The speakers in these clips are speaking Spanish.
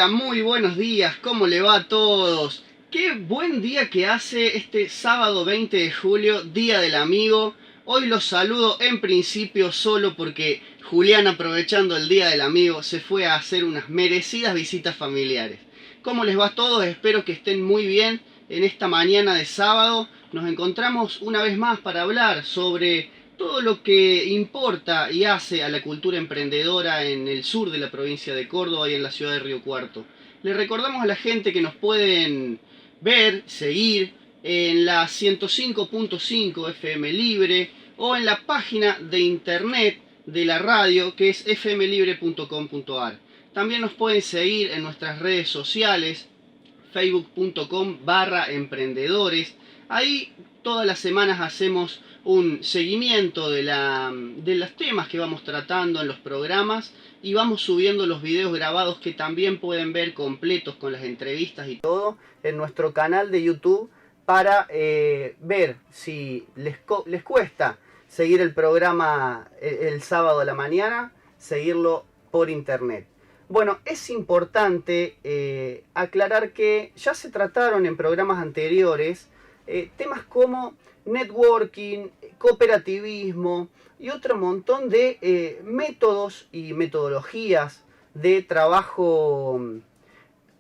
Hola, muy buenos días, ¿cómo le va a todos? Qué buen día que hace este sábado 20 de julio, Día del Amigo. Hoy los saludo en principio solo porque Julián, aprovechando el Día del Amigo, se fue a hacer unas merecidas visitas familiares. ¿Cómo les va a todos? Espero que estén muy bien en esta mañana de sábado. Nos encontramos una vez más para hablar sobre todo lo que importa y hace a la cultura emprendedora en el sur de la provincia de Córdoba y en la ciudad de Río Cuarto. Le recordamos a la gente que nos pueden ver, seguir en la 105.5 FM Libre o en la página de internet de la radio que es fmlibre.com.ar. También nos pueden seguir en nuestras redes sociales, facebook.com/emprendedores. Ahí todas las semanas hacemos un seguimiento de los temas que vamos tratando en los programas y vamos subiendo los videos grabados que también pueden ver completos con las entrevistas y todo en nuestro canal de YouTube para ver si les cuesta seguir el programa el sábado a la mañana, seguirlo por internet. Bueno, es importante aclarar que ya se trataron en programas anteriores temas como networking, cooperativismo y otro montón de métodos y metodologías de trabajo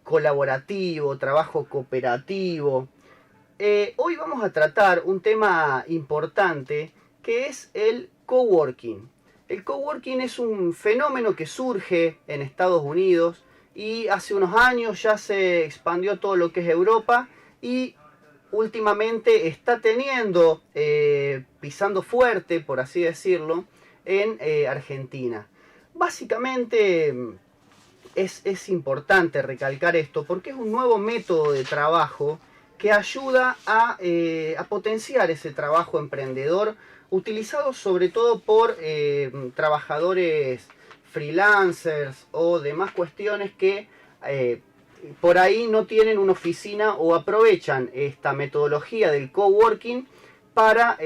colaborativo, trabajo cooperativo. Hoy vamos a tratar un tema importante que es el coworking. El coworking es un fenómeno que surge en Estados Unidos y hace unos años ya se expandió a todo lo que es Europa y últimamente está pisando fuerte, por así decirlo, en Argentina. Básicamente es importante recalcar esto porque es un nuevo método de trabajo que ayuda a potenciar ese trabajo emprendedor utilizado sobre todo por trabajadores freelancers o demás cuestiones que por ahí no tienen una oficina o aprovechan esta metodología del coworking para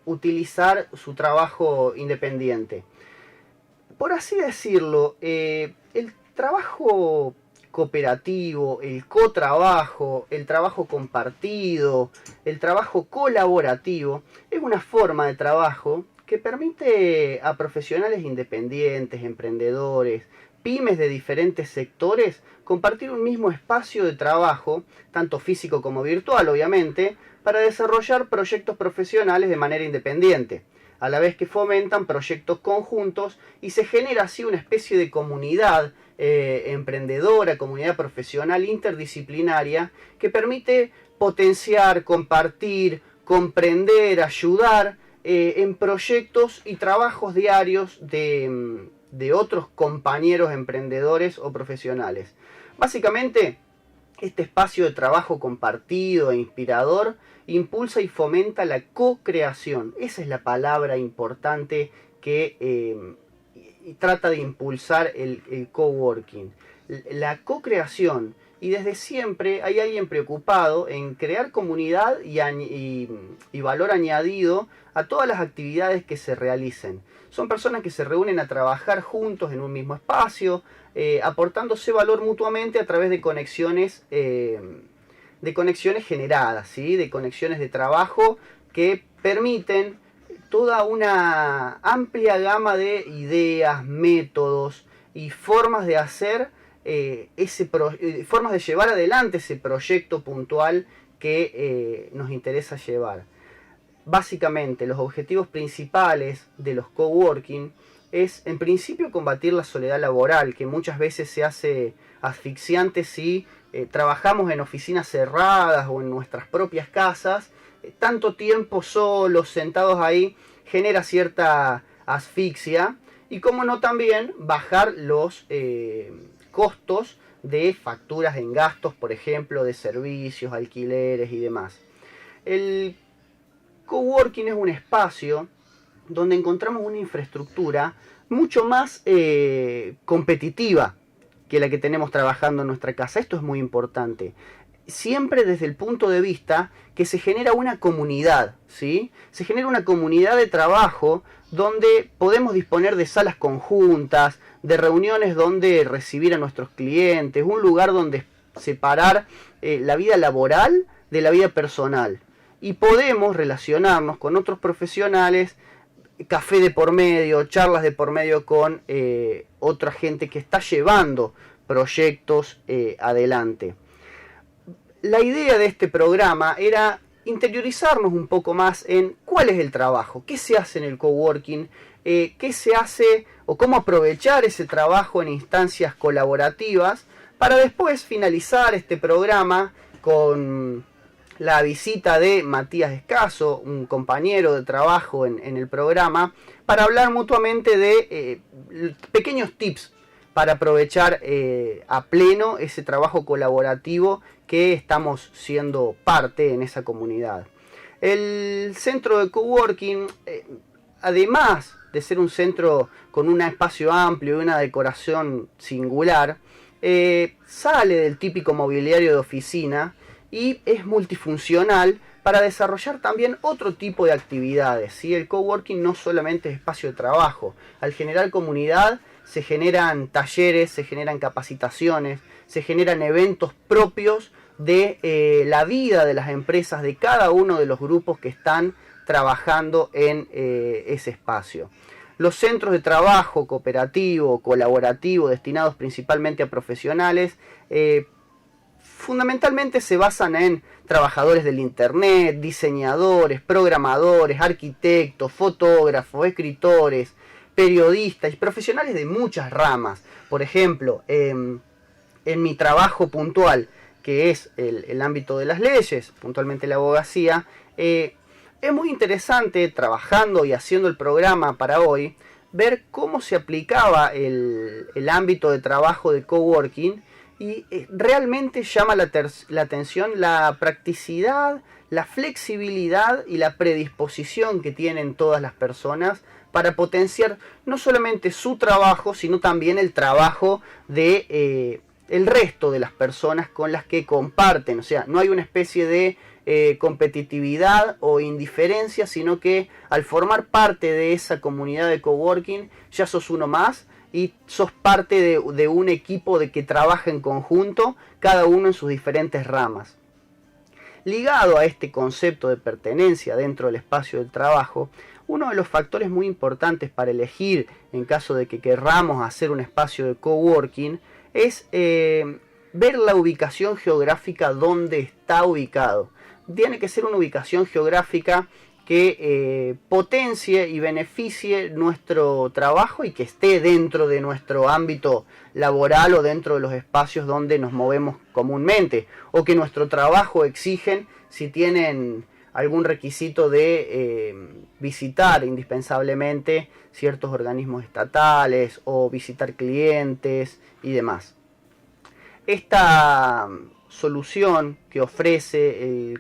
utilizar su trabajo independiente. Por así decirlo, el trabajo cooperativo, el cotrabajo, el trabajo compartido, el trabajo colaborativo, es una forma de trabajo que permite a profesionales independientes, emprendedores, pymes de diferentes sectores, compartir un mismo espacio de trabajo, tanto físico como virtual, obviamente, para desarrollar proyectos profesionales de manera independiente, a la vez que fomentan proyectos conjuntos y se genera así una especie de comunidad emprendedora, comunidad profesional interdisciplinaria que permite potenciar, compartir, comprender, ayudar en proyectos y trabajos diarios de otros compañeros emprendedores o profesionales. Básicamente, este espacio de trabajo compartido e inspirador impulsa y fomenta la co-creación. Esa es la palabra importante que trata de impulsar el coworking. La co-creación. Y desde siempre hay alguien preocupado en crear comunidad y valor añadido a todas las actividades que se realicen. Son personas que se reúnen a trabajar juntos en un mismo espacio, aportándose valor mutuamente a través de conexiones generadas, ¿sí? De conexiones de trabajo que permiten toda una amplia gama de ideas, métodos y formas de hacer formas de llevar adelante ese proyecto puntual que nos interesa llevar. Básicamente, los objetivos principales de los coworking es, en principio, combatir la soledad laboral, que muchas veces se hace asfixiante si trabajamos en oficinas cerradas o en nuestras propias casas. Tanto tiempo solos, sentados ahí, genera cierta asfixia. Y cómo no también bajar los costos de facturas en gastos, por ejemplo, de servicios, alquileres y demás. El coworking es un espacio donde encontramos una infraestructura mucho más competitiva que la que tenemos trabajando en nuestra casa. Esto es muy importante. siempre desde el punto de vista que se genera una comunidad, ¿sí? Se genera una comunidad de trabajo donde podemos disponer de salas conjuntas, de reuniones donde recibir a nuestros clientes, un lugar donde separar la vida laboral de la vida personal. Y podemos relacionarnos con otros profesionales, café de por medio, charlas de por medio con otra gente que está llevando proyectos adelante. La idea de este programa era interiorizarnos un poco más en cuál es el trabajo, qué se hace en el coworking, qué se hace o cómo aprovechar ese trabajo en instancias colaborativas para después finalizar este programa con la visita de Matías Escaso, un compañero de trabajo en el programa, para hablar mutuamente de pequeños tips para aprovechar a pleno ese trabajo colaborativo que estamos siendo parte en esa comunidad. El centro de coworking, además de ser un centro con un espacio amplio y una decoración singular, sale del típico mobiliario de oficina y es multifuncional para desarrollar también otro tipo de actividades, ¿sí? El coworking no solamente es espacio de trabajo, al generar comunidad se generan talleres, se generan capacitaciones, se generan eventos propios de la vida de las empresas, de cada uno de los grupos que están trabajando en ese espacio. Los centros de trabajo cooperativo, colaborativo, destinados principalmente a profesionales, fundamentalmente se basan en trabajadores del internet, diseñadores, programadores, arquitectos, fotógrafos, escritores, periodistas y profesionales de muchas ramas. Por ejemplo, en mi trabajo puntual, que es el ámbito de las leyes, puntualmente la abogacía, es muy interesante, trabajando y haciendo el programa para hoy, ver cómo se aplicaba el ámbito de trabajo de coworking, y realmente llama la atención la practicidad, la flexibilidad y la predisposición que tienen todas las personas para potenciar no solamente su trabajo, sino también el trabajo de el resto de las personas con las que comparten. O sea, no hay una especie de competitividad o indiferencia, sino que al formar parte de esa comunidad de coworking ya sos uno más y sos parte de un equipo de que trabaja en conjunto, cada uno en sus diferentes ramas. Ligado a este concepto de pertenencia dentro del espacio del trabajo, uno de los factores muy importantes para elegir en caso de que querramos hacer un espacio de coworking es ver la ubicación geográfica donde está ubicado. Tiene que ser una ubicación geográfica que potencie y beneficie nuestro trabajo y que esté dentro de nuestro ámbito laboral o dentro de los espacios donde nos movemos comúnmente, o que nuestro trabajo exigen si tienen algún requisito de visitar indispensablemente ciertos organismos estatales o visitar clientes y demás. Esta solución que ofrece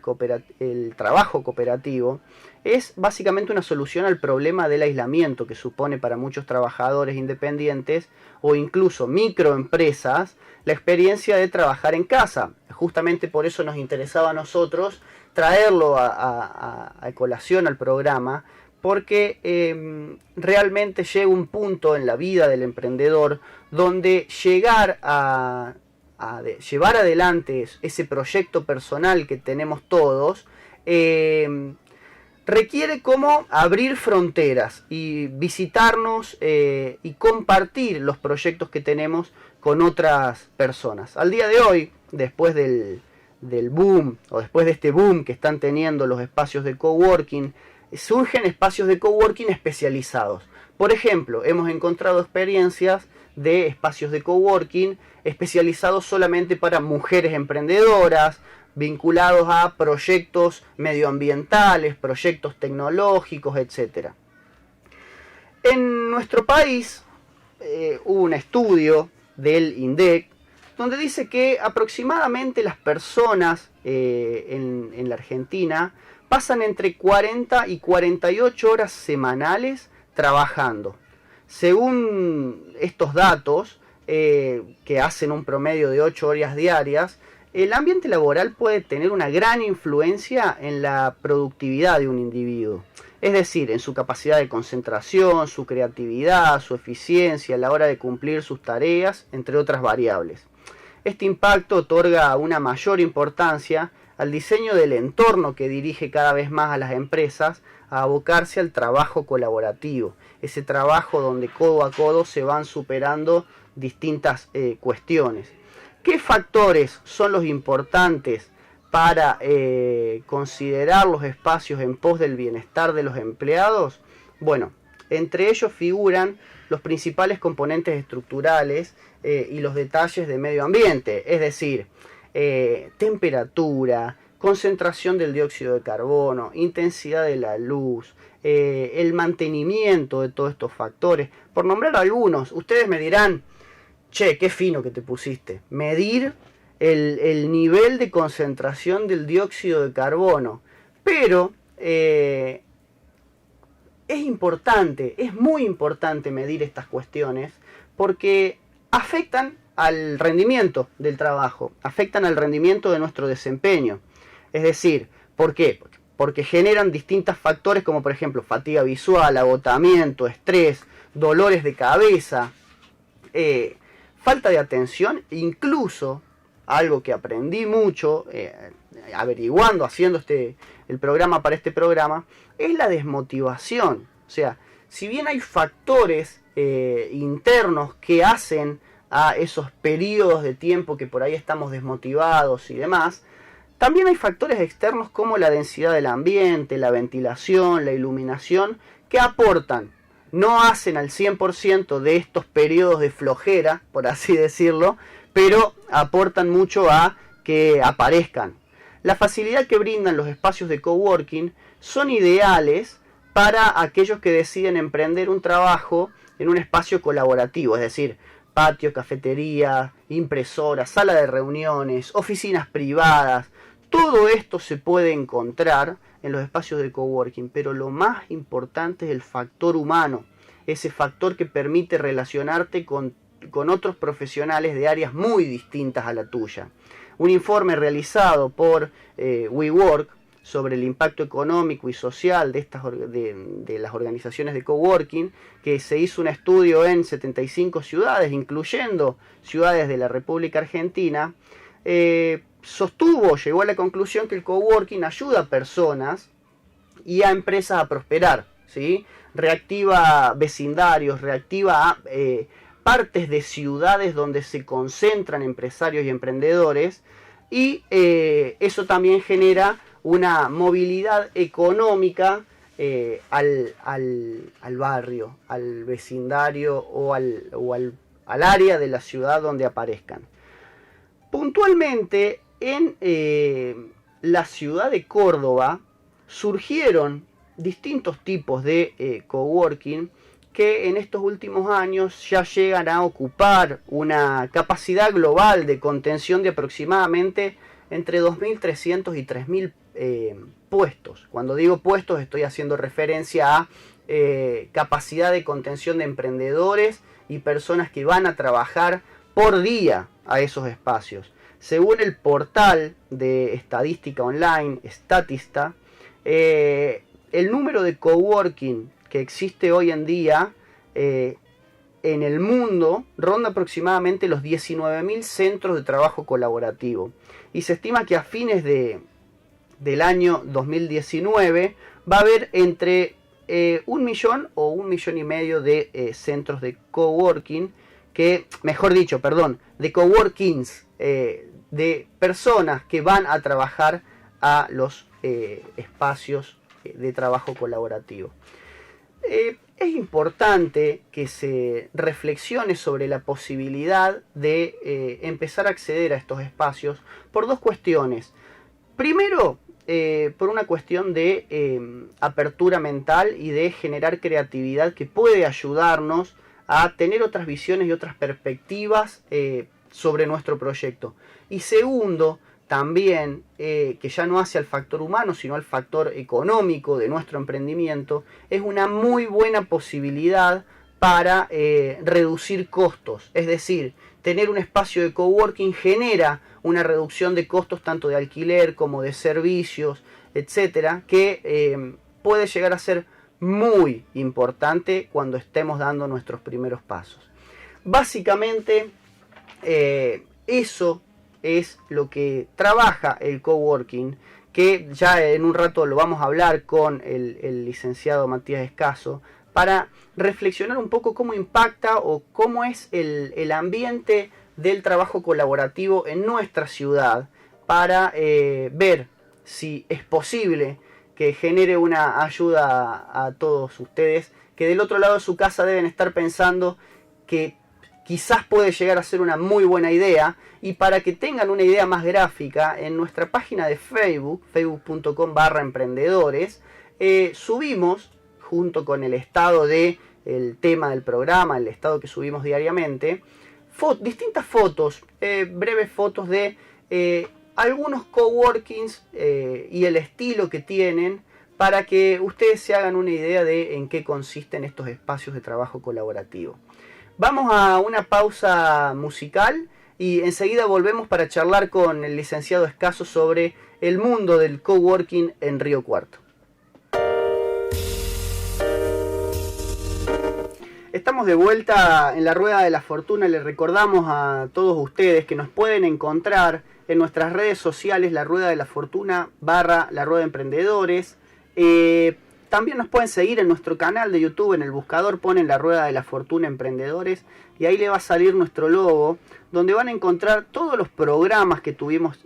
el trabajo cooperativo es básicamente una solución al problema del aislamiento que supone para muchos trabajadores independientes o incluso microempresas la experiencia de trabajar en casa. Justamente por eso nos interesaba a nosotros traerlo a colación al programa, porque realmente llega un punto en la vida del emprendedor donde llegar a llevar adelante ese proyecto personal que tenemos todos, requiere como abrir fronteras y visitarnos y compartir los proyectos que tenemos con otras personas. Al día de hoy, después del boom, o después de este boom que están teniendo los espacios de coworking, surgen espacios de coworking especializados. Por ejemplo, hemos encontrado experiencias de espacios de coworking especializados solamente para mujeres emprendedoras, vinculados a proyectos medioambientales, proyectos tecnológicos, etc. En nuestro país hubo un estudio del INDEC donde dice que aproximadamente las personas en la Argentina pasan entre 40 y 48 horas semanales trabajando. Según estos datos, que hacen un promedio de 8 horas diarias, el ambiente laboral puede tener una gran influencia en la productividad de un individuo. Es decir, en su capacidad de concentración, su creatividad, su eficiencia a la hora de cumplir sus tareas, entre otras variables. Este impacto otorga una mayor importancia al diseño del entorno que dirige cada vez más a las empresas a abocarse al trabajo colaborativo, ese trabajo donde codo a codo se van superando distintas cuestiones. ¿Qué factores son los importantes para considerar los espacios en pos del bienestar de los empleados? Bueno, entre ellos figuran los principales componentes estructurales y los detalles de medio ambiente, es decir, temperatura, concentración del dióxido de carbono, intensidad de la luz, el mantenimiento de todos estos factores. Por nombrar algunos, ustedes me dirán, che, qué fino que te pusiste, medir el nivel de concentración del dióxido de carbono. Pero es importante, es muy importante medir estas cuestiones porque afectan al rendimiento del trabajo, afectan al rendimiento de nuestro desempeño. Es decir, ¿por qué? Porque generan distintos factores como por ejemplo fatiga visual, agotamiento, estrés, dolores de cabeza, falta de atención, incluso algo que aprendí mucho averiguando, haciendo el programa para este programa, es la desmotivación. O sea, si bien hay factores internos que hacen a esos periodos de tiempo que por ahí estamos desmotivados y demás, también hay factores externos como la densidad del ambiente, la ventilación, la iluminación, que aportan. No hacen al 100% de estos periodos de flojera, por así decirlo, pero aportan mucho a que aparezcan. La facilidad que brindan los espacios de coworking son ideales para aquellos que deciden emprender un trabajo en un espacio colaborativo, es decir, patio, cafetería, impresora, sala de reuniones, oficinas privadas. Todo esto se puede encontrar en los espacios de coworking, pero lo más importante es el factor humano, ese factor que permite relacionarte con otros profesionales de áreas muy distintas a la tuya. Un informe realizado por WeWork sobre el impacto económico y social de las organizaciones de coworking, que se hizo un estudio en 75 ciudades, incluyendo ciudades de la República Argentina, llegó a la conclusión que el coworking ayuda a personas y a empresas a prosperar, ¿sí? Reactiva vecindarios, reactiva partes de ciudades donde se concentran empresarios y emprendedores, y eso también genera una movilidad económica al barrio, al vecindario o al área de la ciudad donde aparezcan. Puntualmente, en la ciudad de Córdoba surgieron distintos tipos de coworking que en estos últimos años ya llegan a ocupar una capacidad global de contención de aproximadamente entre 2.300 y 3.000 puestos. Cuando digo puestos estoy haciendo referencia a capacidad de contención de emprendedores y personas que van a trabajar por día a esos espacios. Según el portal de estadística online Statista, el número de coworking que existe hoy en día en el mundo ronda aproximadamente los 19.000 centros de trabajo colaborativo, y se estima que a fines del año 2019 va a haber entre 1 millón o 1,5 millones de centros de coworking, de coworkings, de personas que van a trabajar a los espacios de trabajo colaborativo. Es importante que se reflexione sobre la posibilidad de empezar a acceder a estos espacios por dos cuestiones. Primero, por una cuestión de apertura mental y de generar creatividad que puede ayudarnos a tener otras visiones y otras perspectivas sobre nuestro proyecto. Y segundo, también que ya no hace al factor humano, sino al factor económico de nuestro emprendimiento, es una muy buena posibilidad para reducir costos. Es decir, tener un espacio de coworking genera una reducción de costos tanto de alquiler como de servicios, etcétera, que puede llegar a ser muy importante cuando estemos dando nuestros primeros pasos. Básicamente, eso es lo que trabaja el coworking, que ya en un rato lo vamos a hablar con el licenciado Matías Escaso, para reflexionar un poco cómo impacta o cómo es el ambiente del trabajo colaborativo en nuestra ciudad, para ver si es posible que genere una ayuda a todos ustedes, que del otro lado de su casa deben estar pensando que quizás puede llegar a ser una muy buena idea. Y para que tengan una idea más gráfica, en nuestra página de Facebook, facebook.com/emprendedores, subimos, junto con el estado del tema del programa, el estado que subimos diariamente, distintas fotos, breves fotos de algunos coworkings y el estilo que tienen, para que ustedes se hagan una idea de en qué consisten estos espacios de trabajo colaborativo. Vamos a una pausa musical y enseguida volvemos para charlar con el licenciado Escaso sobre el mundo del coworking en Río Cuarto. Estamos de vuelta en la Rueda de la Fortuna. Les recordamos a todos ustedes que nos pueden encontrar en nuestras redes sociales, la Rueda de la Fortuna / la Rueda de Emprendedores. También nos pueden seguir en nuestro canal de YouTube. En el buscador ponen la Rueda de la Fortuna Emprendedores y ahí le va a salir nuestro logo, donde van a encontrar todos los programas que tuvimos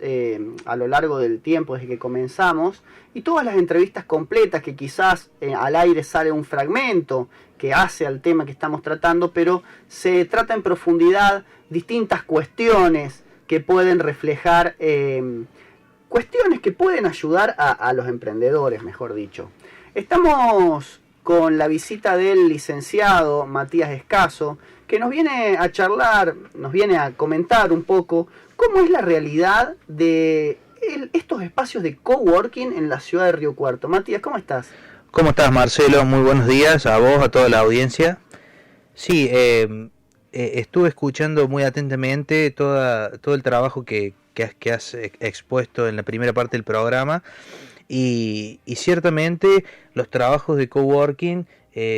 a lo largo del tiempo desde que comenzamos, y todas las entrevistas completas, que quizás al aire sale un fragmento que hace al tema que estamos tratando, pero se trata en profundidad distintas cuestiones que pueden reflejar, cuestiones que pueden ayudar a los emprendedores, mejor dicho. Estamos con la visita del licenciado Matías Escaso, que nos viene a charlar, nos viene a comentar un poco cómo es la realidad de estos espacios de coworking en la ciudad de Río Cuarto. Matías, ¿cómo estás? ¿Cómo estás, Marcelo? Muy buenos días a vos, a toda la audiencia. Sí, estuve escuchando muy atentamente todo el trabajo que has expuesto en la primera parte del programa, y ciertamente los trabajos de coworking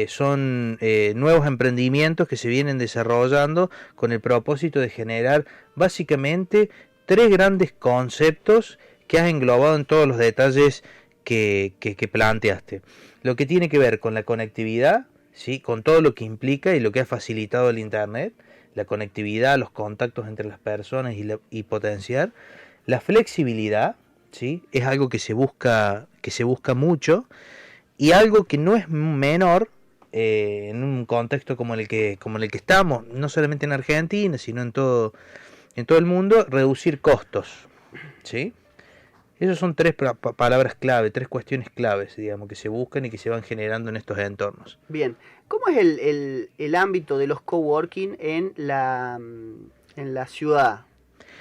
son nuevos emprendimientos que se vienen desarrollando con el propósito de generar básicamente 3 grandes conceptos que has englobado en todos los detalles que planteaste. Lo que tiene que ver con la conectividad, ¿sí? Con todo lo que implica y lo que ha facilitado el Internet, la conectividad, los contactos entre las personas y potenciar la flexibilidad, ¿sí? Es algo que se busca mucho, y algo que no es menor en un contexto como el que estamos, no solamente en Argentina, sino en todo el mundo: reducir costos, ¿sí? Esas son 3 palabras clave, 3 cuestiones claves, digamos, que se buscan y que se van generando en estos entornos. Bien, ¿cómo es el ámbito de los coworking en la ciudad?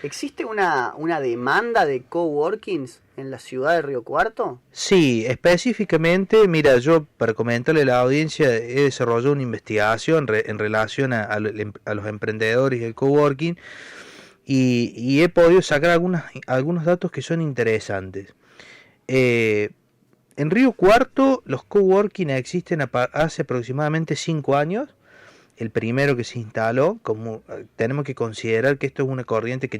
¿Existe una demanda de coworkings en la ciudad de Río Cuarto? Sí, específicamente, mira, yo para comentarle a la audiencia he desarrollado una investigación en relación a los emprendedores y el coworking, y he podido sacar algunos datos que son interesantes. En Río Cuarto los coworking existen hace aproximadamente 5 años. El primero que se instaló, tenemos que considerar que esto es una corriente que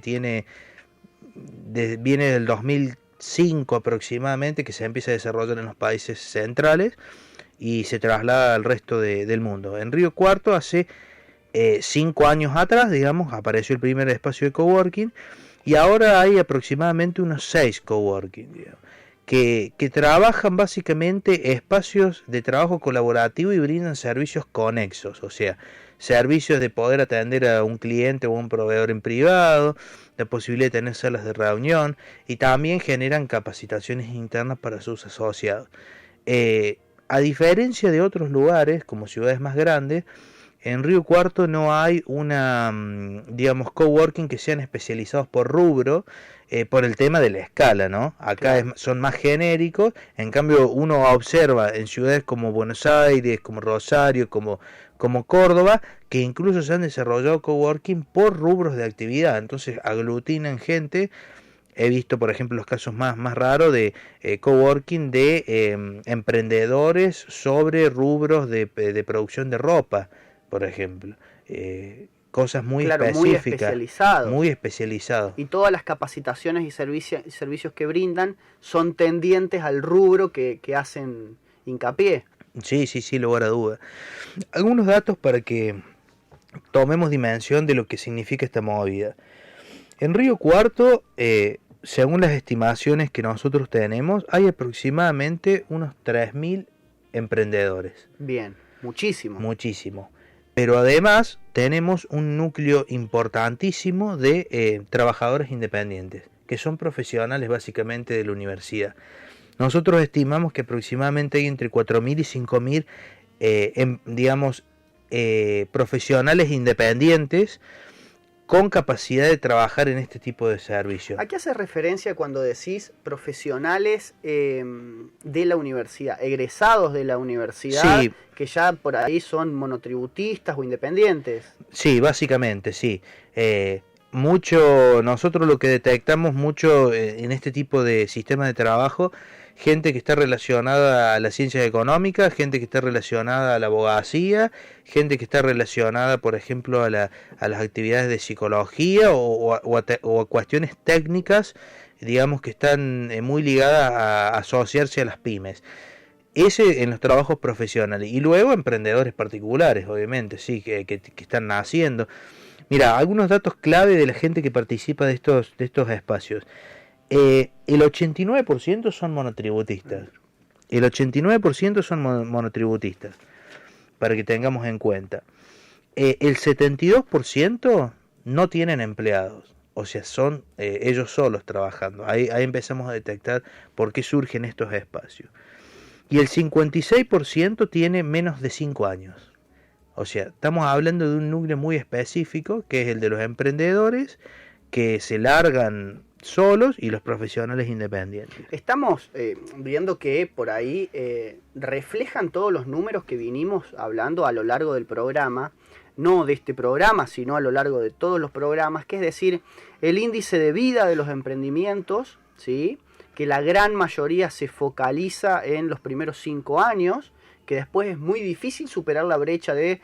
viene del 2005 aproximadamente, que se empieza a desarrollar en los países centrales y se traslada al resto del mundo. En Río Cuarto hace 5 años atrás, digamos, apareció el primer espacio de coworking, y ahora hay aproximadamente unos 6 coworking, digamos, que trabajan básicamente espacios de trabajo colaborativo y brindan servicios conexos, o sea, servicios de poder atender a un cliente o un proveedor en privado, la posibilidad de tener salas de reunión, y también generan capacitaciones internas para sus asociados. A diferencia de otros lugares, como ciudades más grandes, en Río Cuarto no hay digamos, coworking que sean especializados por rubro, por el tema de la escala, ¿no? Acá claro, son más genéricos. En cambio, uno observa en ciudades como Buenos Aires, como Rosario, como como Córdoba, que incluso se han desarrollado coworking por rubros de actividad, entonces aglutinan gente. He visto, por ejemplo, los casos más raros de coworking de emprendedores sobre rubros de producción de ropa, por ejemplo. Cosas muy específicas. Muy especializados. Y todas las capacitaciones y servicios que brindan son tendientes al rubro que hacen hincapié. Sí, lugar a duda. Algunos datos para que tomemos dimensión de lo que significa esta movida. En Río Cuarto, según las estimaciones que nosotros tenemos, hay aproximadamente unos 3.000 emprendedores. Bien, muchísimo. Muchísimo. Pero además tenemos un núcleo importantísimo de trabajadores independientes, que son profesionales básicamente de la universidad. Nosotros estimamos que aproximadamente hay entre 4.000 y 5.000, profesionales independientes con capacidad de trabajar en este tipo de servicios. ¿A qué haces referencia cuando decís profesionales de la universidad, egresados de la universidad, sí, que ya por ahí son monotributistas o independientes? Sí, básicamente, sí. Nosotros lo que detectamos mucho en este tipo de sistema de trabajo, gente que está relacionada a las ciencias económicas, gente que está relacionada a la abogacía, gente que está relacionada, por ejemplo, a las actividades de psicología o a cuestiones técnicas, digamos, que están muy ligadas a asociarse a las pymes. Ese en los trabajos profesionales. Y luego emprendedores particulares, obviamente, sí, que están naciendo. Mira, algunos datos clave de la gente que participa de estos espacios. El 89% son monotributistas. El 89% son monotributistas, para que tengamos en cuenta. El 72% no tienen empleados, o sea, son ellos solos trabajando. Ahí empezamos a detectar por qué surgen estos espacios. Y el 56% tiene menos de 5 años. O sea, estamos hablando de un núcleo muy específico, que es el de los emprendedores, que se largan solos, y los profesionales independientes. Estamos viendo que por ahí reflejan todos los números que vinimos hablando a lo largo del programa, no de este programa, sino a lo largo de todos los programas, que es decir, el índice de vida de los emprendimientos, ¿sí?, que la gran mayoría se focaliza en los primeros 5 años, que después es muy difícil superar la brecha de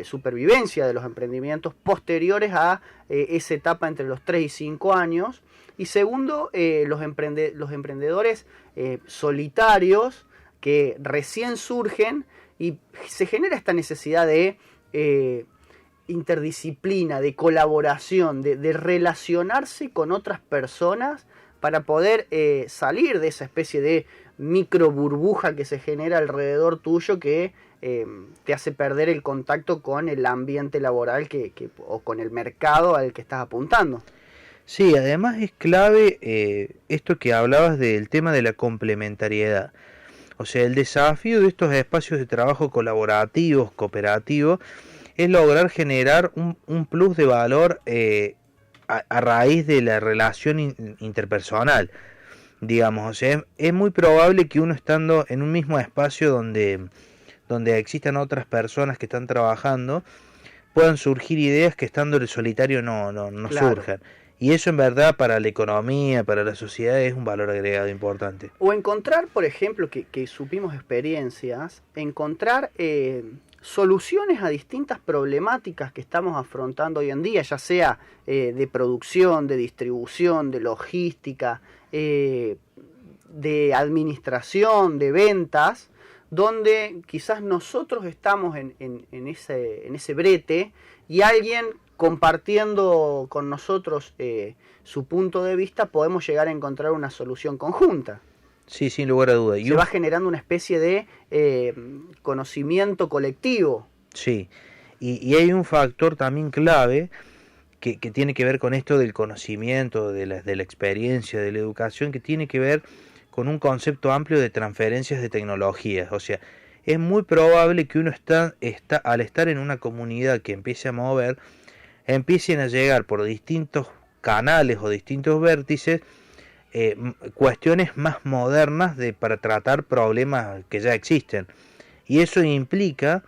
supervivencia de los emprendimientos posteriores a esa etapa entre los 3 y 5 años. Y segundo, los emprendedores solitarios que recién surgen, y se genera esta necesidad de interdisciplina, de colaboración, de relacionarse con otras personas para poder salir de esa especie de micro burbuja que se genera alrededor tuyo, que te hace perder el contacto con el ambiente laboral o con el mercado al que estás apuntando. Sí, además es clave esto que hablabas del tema de la complementariedad. O sea, el desafío de estos espacios de trabajo colaborativos, cooperativos, es lograr generar un plus de valor a raíz de la relación interpersonal. Digamos, o sea, es muy probable que uno, estando en un mismo espacio donde existan otras personas que están trabajando, puedan surgir ideas que estando en solitario no claro, surjan. Y eso en verdad para la economía, para la sociedad, es un valor agregado importante. O encontrar, por ejemplo, que supimos experiencias, encontrar soluciones a distintas problemáticas que estamos afrontando hoy en día, ya sea de producción, de distribución, de logística, de administración, de ventas, donde quizás nosotros estamos en ese brete, y alguien compartiendo con nosotros su punto de vista, podemos llegar a encontrar una solución conjunta. Sí, sin lugar a duda. Se va generando una especie de conocimiento colectivo. Sí, y hay un factor también clave que tiene que ver con esto del conocimiento, de la experiencia, de la educación, que tiene que ver con un concepto amplio de transferencias de tecnologías. O sea, es muy probable que uno al estar en una comunidad que empiece a mover, empiecen a llegar por distintos canales o distintos vértices cuestiones más modernas para tratar problemas que ya existen. Y eso implica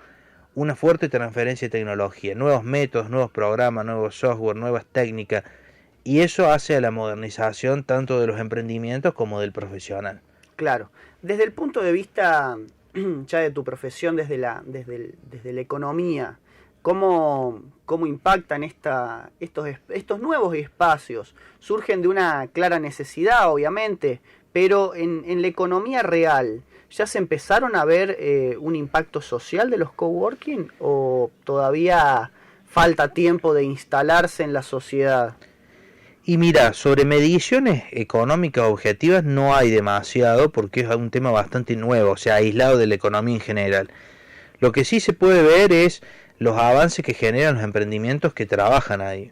una fuerte transferencia de tecnología, nuevos métodos, nuevos programas, nuevos software, nuevas técnicas, y eso hace a la modernización tanto de los emprendimientos como del profesional. Claro, desde el punto de vista ya de tu profesión, desde la economía, ¿cómo impactan estos nuevos espacios? Surgen de una clara necesidad, obviamente, pero en la economía real, ¿ya se empezaron a ver un impacto social de los coworking o todavía falta tiempo de instalarse en la sociedad? Y mira, sobre mediciones económicas objetivas no hay demasiado porque es un tema bastante nuevo, o sea, aislado de la economía en general. Lo que sí se puede ver es los avances que generan los emprendimientos que trabajan ahí.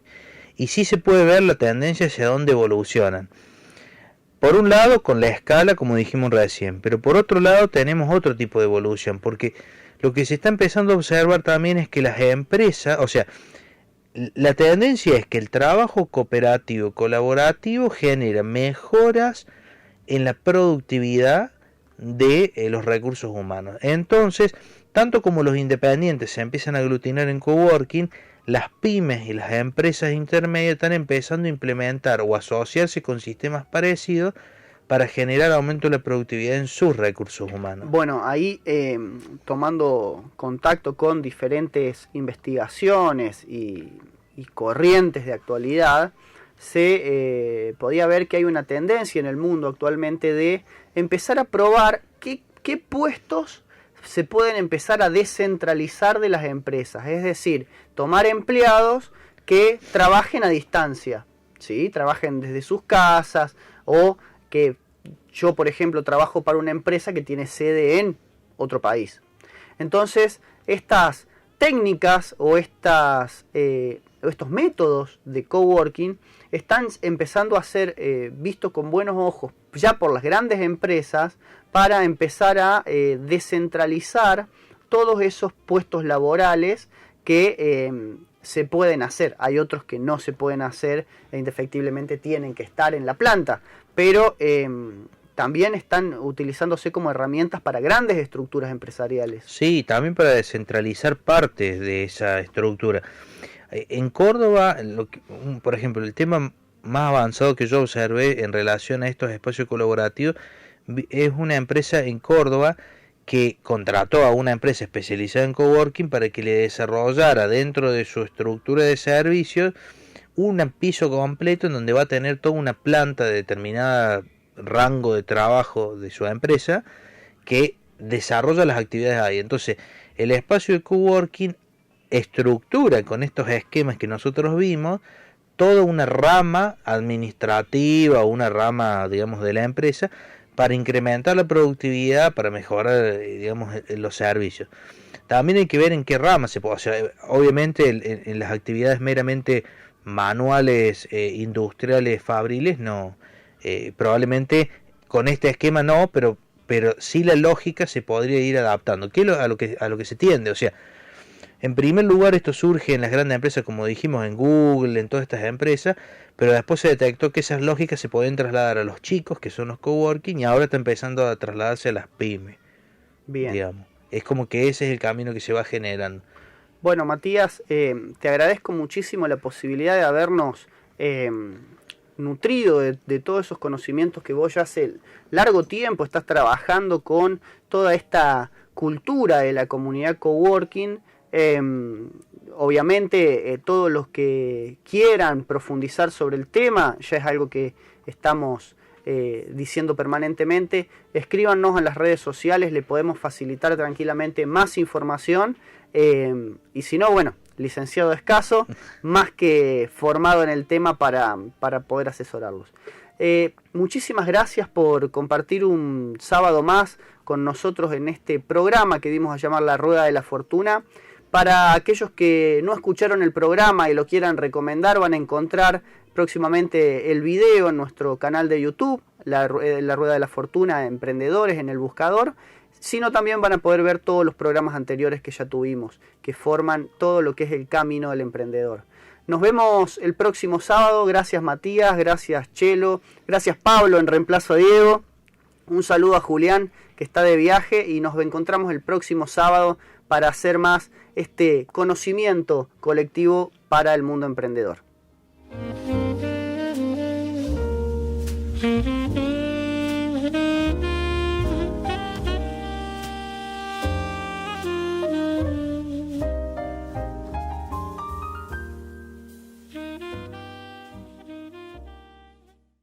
Y sí se puede ver la tendencia hacia dónde evolucionan. Por un lado, con la escala, como dijimos recién, pero por otro lado tenemos otro tipo de evolución, porque lo que se está empezando a observar también es que las empresas, o sea, la tendencia es que el trabajo cooperativo, colaborativo, genera mejoras en la productividad de los recursos humanos. Entonces, tanto como los independientes se empiezan a aglutinar en coworking, las pymes y las empresas intermedias están empezando a implementar o asociarse con sistemas parecidos para generar aumento de la productividad en sus recursos humanos. Bueno, ahí tomando contacto con diferentes investigaciones y corrientes de actualidad, se podía ver que hay una tendencia en el mundo actualmente de empezar a probar qué puestos se pueden empezar a descentralizar de las empresas, es decir, tomar empleados que trabajen a distancia, ¿sí? Trabajen desde sus casas, o que yo, por ejemplo, trabajo para una empresa que tiene sede en otro país. Entonces, estas técnicas o estos métodos de coworking están empezando a ser vistos con buenos ojos ya por las grandes empresas para empezar a descentralizar todos esos puestos laborales que se pueden hacer. Hay otros que no se pueden hacer e indefectiblemente tienen que estar en la planta, pero también están utilizándose como herramientas para grandes estructuras empresariales. Sí, también para descentralizar partes de esa estructura. En Córdoba, por ejemplo, el tema más avanzado que yo observé en relación a estos espacios colaborativos es una empresa en Córdoba que contrató a una empresa especializada en coworking para que le desarrollara dentro de su estructura de servicios un piso completo en donde va a tener toda una planta de determinada rango de trabajo de su empresa que desarrolla las actividades ahí. Entonces, el espacio de coworking estructura con estos esquemas que nosotros vimos toda una rama administrativa o una rama, digamos, de la empresa para incrementar la productividad, para mejorar, digamos, los servicios. También hay que ver en qué rama se puede hacer. Obviamente en las actividades meramente manuales, industriales, fabriles, no. Probablemente con este esquema no, pero sí la lógica se podría ir adaptando. ¿Qué es a lo que se tiende? O sea, en primer lugar esto surge en las grandes empresas, como dijimos, en Google, en todas estas empresas, pero después se detectó que esas lógicas se pueden trasladar a los chicos, que son los coworking, y ahora está empezando a trasladarse a las pymes. Bien. Digamos. Es como que ese es el camino que se va generando. Bueno, Matías, te agradezco muchísimo la posibilidad de habernos nutrido de todos esos conocimientos que vos ya hace largo tiempo estás trabajando con toda esta cultura de la comunidad coworking. Obviamente todos los que quieran profundizar sobre el tema, ya es algo que estamos diciendo permanentemente, escríbanos en las redes sociales, le podemos facilitar tranquilamente más información, y si no, bueno, licenciado escaso, más que formado en el tema para poder asesorarlos. Muchísimas gracias por compartir un sábado más con nosotros en este programa que dimos a llamar La Rueda de la Fortuna. Para aquellos que no escucharon el programa y lo quieran recomendar, van a encontrar próximamente el video en nuestro canal de YouTube, La Rueda de la Fortuna Emprendedores, en el buscador, sino también van a poder ver todos los programas anteriores que ya tuvimos, que forman todo lo que es el camino del emprendedor. Nos vemos el próximo sábado. Gracias Matías, gracias Chelo, gracias Pablo en reemplazo a Diego. Un saludo a Julián que está de viaje y nos encontramos el próximo sábado para hacer más este conocimiento colectivo para el mundo emprendedor.